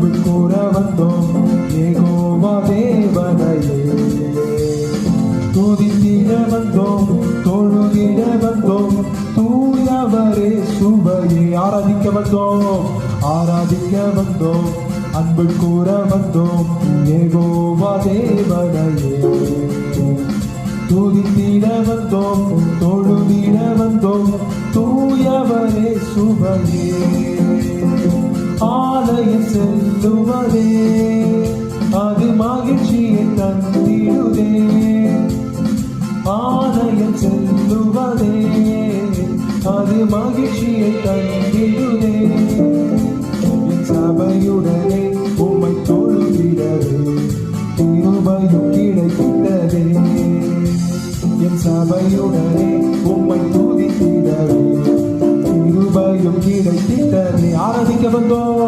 அன்பு கூற வந்தோம் யெகோவா தேவனையே. துதித்திட வந்தோம் தொழுதிட வந்தோம் தூயவரே சுவையே. ஆராதிக்க வந்தோம் அன்பு கூற வந்தோம் யெகோவா தேவனையே. துதித்திட வந்தோம் தொழுதிட வந்தோம் தூயவரே சுவையே. ஆலயம் செல்லுவதே அது மகிழ்ச்சியை தந்திடுதே. ஆலயம் செல்லுவதே அது மகிழ்ச்சியை தந்திடுதே. என் சபையுடனே உம்மை தொழுதிடவே கிருபையும் கிடைக்கின்றதே. என் சபையுடனே உம்மை துதித்திடவே கிருபையும் கிடைத்திட்டதே. ஆராதிக்க வந்தோம்